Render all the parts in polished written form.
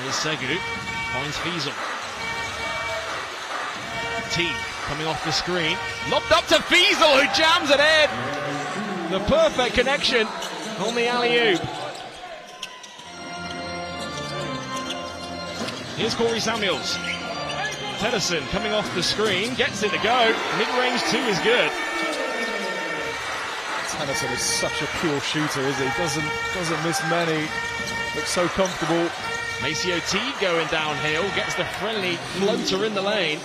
Here's Segu, finds Fiesel. T coming off the screen, lobbed up to Fiesel, who jams it in. The perfect connection on the alley-oop. Here's Corey Samuels. Tennyson coming off the screen, gets it to go. Mid-range 2 is good. Tennyson is such a pure shooter, is he? Doesn't miss many. Looks so comfortable. Maceo T going downhill, gets the friendly floater in the lane.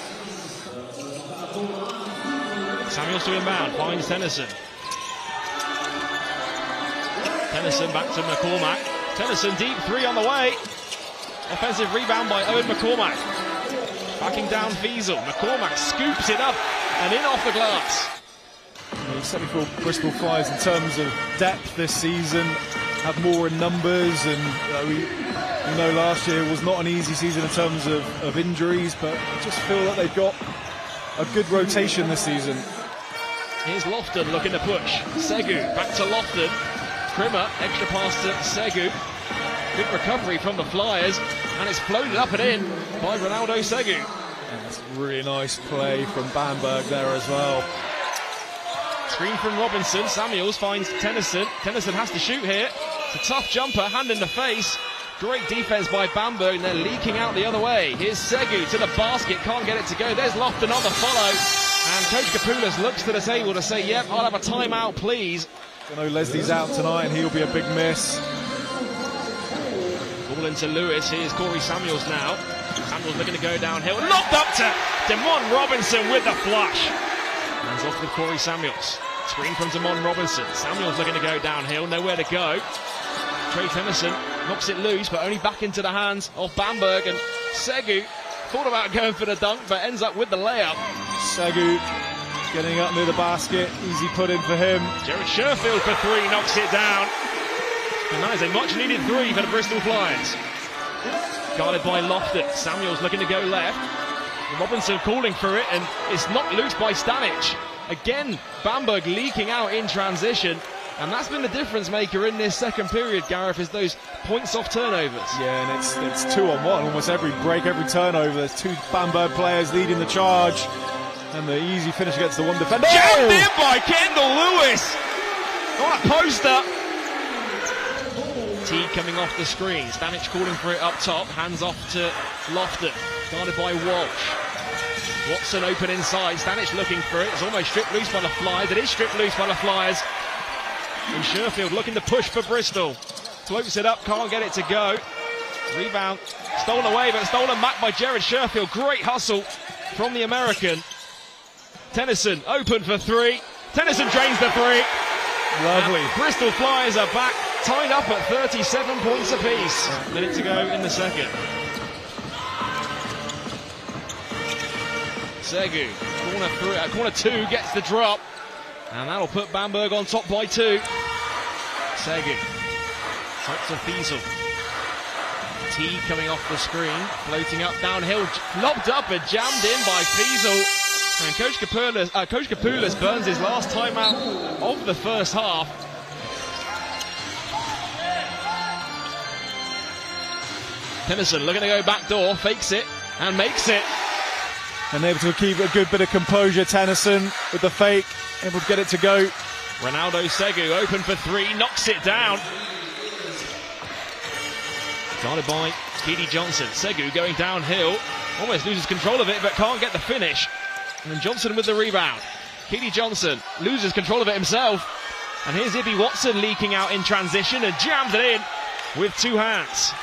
Samuels to inbound, finds Tennyson. Tennyson back to McCormack. Tennyson deep 3 on the way. Offensive rebound by Owen McCormack. Backing down Fiesel. McCormack scoops it up and in off the glass. You certainly feel Bristol Flyers in terms of depth this season have more in numbers, and we know last year was not an easy season in terms of injuries, but I just feel that they've got a good rotation this season. Here's Lofton looking to push. Segu back to Lofton. Krimmer, extra pass to Segu. Good recovery from the Flyers, and it's floated up and in by Ronaldo Segu. And that's a really nice play from Bamberg there as well. Screen from Robinson. Samuels finds Tennyson. Tennyson has to shoot here. It's a tough jumper, hand in the face. Great defense by Bamberg, and they're leaking out the other way. Here's Segu to the basket, can't get it to go. There's Lofton on the follow, and Coach Kapoulas looks to the table to say, yep, I'll have a timeout, please. I know Leslie's out tonight, and he'll be a big miss. Ball into Lewis. Here's Corey Samuels now. Samuels looking to go downhill. Lobbed up to Damon Robinson with the flush. Hands off with Corey Samuels. Screen from Damon Robinson. Samuels looking to go downhill. Nowhere to go. Trey Tennyson knocks it loose, but only back into the hands of Bamberg. And Segu thought about going for the dunk, but ends up with the layup. Segu getting up near the basket. Easy put in for him. Jared Sherfield for 3, knocks it down. And that is a much-needed 3 for the Bristol Flyers. Guarded by Lofton. Samuels looking to go left. Robinson calling for it, and it's knocked loose by Stanic. Again, Bamberg leaking out in transition. And that's been the difference maker in this second period, Gareth, is those points off turnovers. Yeah, and it's 2-on-1. Almost every break, every turnover. There's 2 Bamberg players leading the charge. And the easy finish against the one defender. Jammed in by Kendall Lewis. On a poster. T coming off the screen. Stanic calling for it up top. Hands off to Lofton. Guarded by Walsh. Watson open inside. Stanic looking for it. It's almost stripped loose by the Flyers. It is stripped loose by the Flyers. And Sherfield looking to push for Bristol. Floats it up. Can't get it to go. Rebound. Stolen away, but stolen back by Jared Sherfield. Great hustle from the American. Tennyson open for 3. Tennyson drains the 3. Lovely. And Bristol Flyers are back, tied up at 37 points apiece. Minute to go in the second. Segu, corner 2 gets the drop, and that'll put Bamberg on top by 2. Segu, top to Fiesel. T coming off the screen, floating up downhill, lobbed up and jammed in by Fiesel. And Coach Kapoulas burns his last timeout of the first half. Tennyson looking to go back door, fakes it and makes it. And able to keep a good bit of composure, Tennyson, with the fake, able to get it to go. Ronaldo Segu open for 3, knocks it down. Guarded by Keedy Johnson. Segu going downhill, almost loses control of it, but can't get the finish. And then Johnson with the rebound. Keedy Johnson loses control of it himself. And here's Ibby Watson leaking out in transition and jams it in with 2 hands.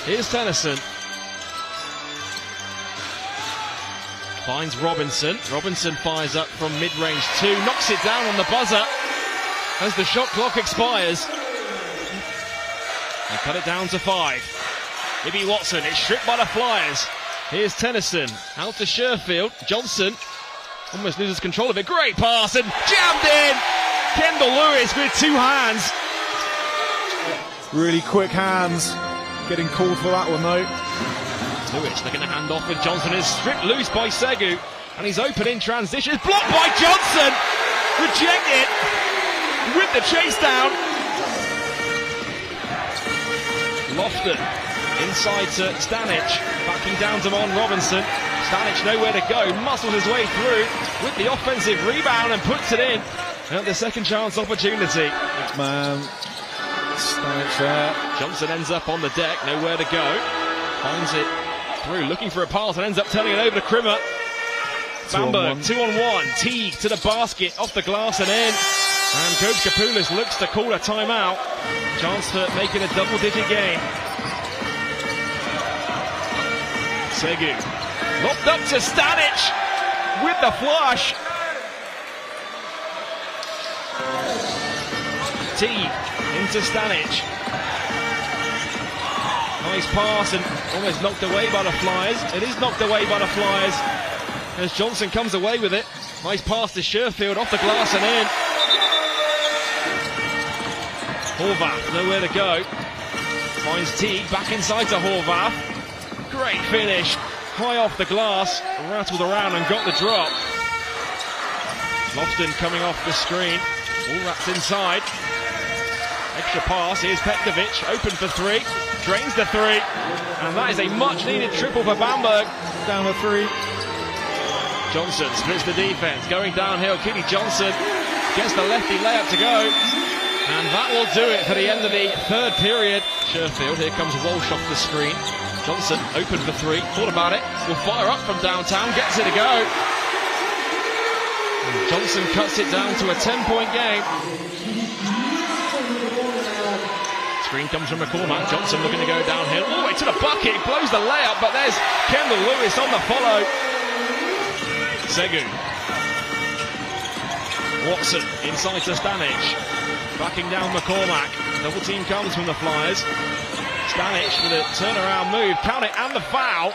Here's Tennyson. Finds Robinson. Robinson fires up from mid-range 2. Knocks it down on the buzzer as the shot clock expires. And cut it down to 5. Ibby Watson, it's stripped by the Flyers. Here's Tennyson, out to Sherfield. Johnson almost loses control of it. Great pass and jammed in. Kendall Lewis with 2 hands. Really quick hands. Getting called for that one though. Lewis looking to hand off with Johnson. Is stripped loose by Segu. And he's open in transition. It's blocked by Johnson. Rejected with the chase down. Lofton inside to Stanic, backing down to Mon Robinson. Stanic nowhere to go, muscles his way through with the offensive rebound and puts it in at the second chance opportunity. Big man, Stanic there. Johnson ends up on the deck, nowhere to go. Finds it through, looking for a pass and ends up turning it over to Krimmer. Bamberg, 2-on-1, Teague to the basket, off the glass and in. And Coach Kapoulis looks to call a timeout. Chance for making a double-digit game. Segu, lobbed up to Stanic with the flush. Teague into Stanic. Nice pass and almost knocked away by the Flyers. It is knocked away by the Flyers as Johnson comes away with it. Nice pass to Sherfield, off the glass and in. Horvath, nowhere to go. Finds Teague, back inside to Horvath. Great finish, high off the glass, rattled around and got the drop. Lofton coming off the screen, all wrapped inside. Extra pass, here's Petkovic, open for three, drains the three, and that is a much needed triple for Bamberg. Down the three. Johnson splits the defense, going downhill. Kenny Johnson gets the lefty layup to go, and that will do it for the end of the third period. Sherfield, here comes Walsh off the screen. Johnson open for three, thought about it, will fire up from downtown, gets it to go. And Johnson cuts it down to a 10-point game. Screen comes from McCormack. Johnson looking to go downhill, all the way to the bucket, blows the layup, but there's Kendall Lewis on the follow. Segu. Watson inside to Stanic, backing down McCormack. Double team comes from the Flyers. Stanic with a turnaround move, count it and the foul.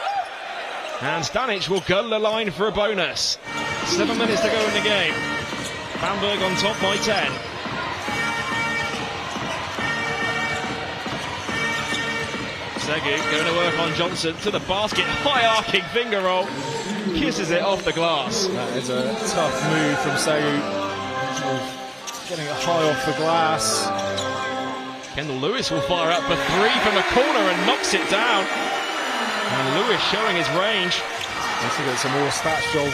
And Stanic will go to the line for a bonus. 7 minutes to go in the game. Bamberg on top by 10. Segu going to work on Johnson to the basket, high arcing finger roll, kisses it off the glass. That is a tough move from Segu, getting it high off the glass. Kendall Lewis will fire up for three from the corner and knocks it down. And Lewis showing his range. Let's look at some more stats, Joel.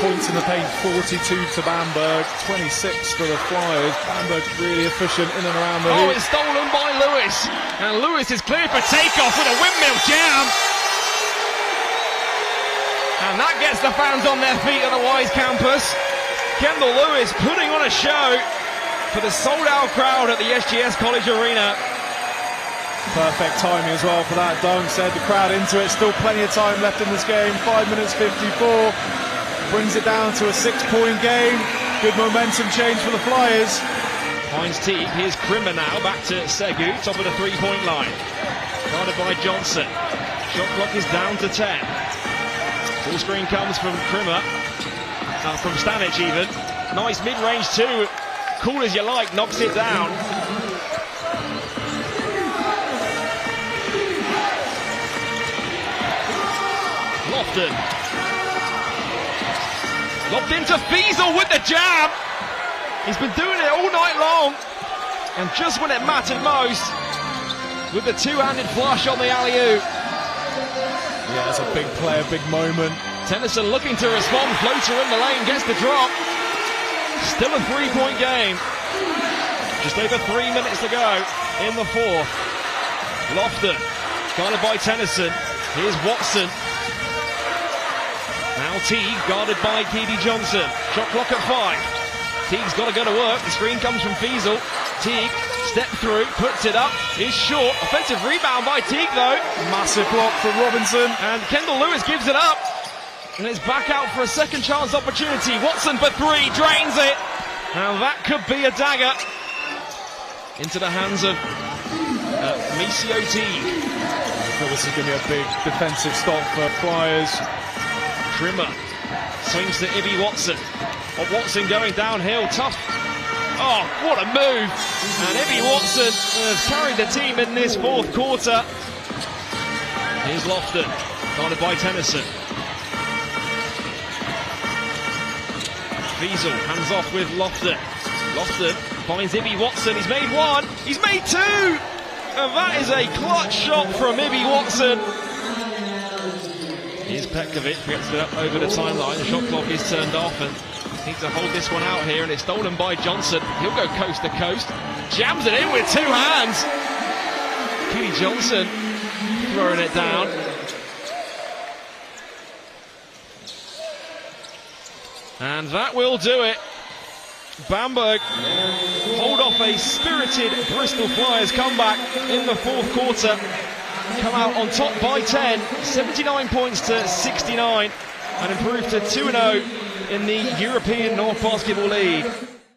Points in the paint, 42 to Bamberg, 26 for the Flyers. Bamberg really efficient in and around the hoop. Oh, it's stolen by Lewis. And Lewis is cleared for takeoff with a windmill jam. And that gets the fans on their feet at the Wise campus. Kendall Lewis putting on a show for the sold-out crowd at the SGS College Arena. Perfect timing as well for that dunk. Said the crowd into it. Still plenty of time left in this game. 5 minutes 54. Brings it down to a 6-point game. Good momentum change for the Flyers. Finds Teague. Here's Krimmer now. Back to Segu. Top of the three-point line. Guarded by Johnson. Shot clock is down to 10. Full screen comes from Krimmer. From Stanic even. Nice mid-range too. Cool as you like. Knocks it down. Lofton. Lobbed into Fiesel with the jab. He's been doing it all night long. And just when it mattered most, with the two-handed flush on the alley-oop. Yeah, it's a big play, a big moment. Tennyson looking to respond. Floater in the lane, gets the drop. Still a three-point game. Just over 3 minutes to go in the fourth. Lofton, guarded by Tennyson. Here's Watson. Now Teague, guarded by Keedy Johnson. Shot clock at 5. Teague's got to go to work. The screen comes from Fiesel. Teague, step through, puts it up. Is short. Offensive rebound by Teague, though. Massive block from Robinson. And Kendall Lewis gives it up. And it's back out for a second chance opportunity. Watson for three, drains it. Now that could be a dagger. Into the hands of Maceo Teague. This is going to be a big defensive stop for Flyers. Krimmer swings to Ibby Watson. Watson going downhill, tough. Oh, what a move. And Ibby Watson has carried the team in this fourth quarter. Here's Lofton, guarded by Tennyson. Fiesel hands off with Lofton. Lofton finds Ibby Watson. He's made one. He's made two. And that is a clutch shot from Ibby Watson. Here's Petkovic, gets it up over the timeline. The shot clock is turned off and needs to hold this one out here, and it's stolen by Johnson. He'll go coast to coast. Jams it in with two hands. Kenny Johnson throwing it down. And that will do it. Bamberg hold off a spirited Bristol Flyers comeback in the fourth quarter. Come out on top by 10, 79 points to 69, and improve to 2-0 in the European North Basketball League.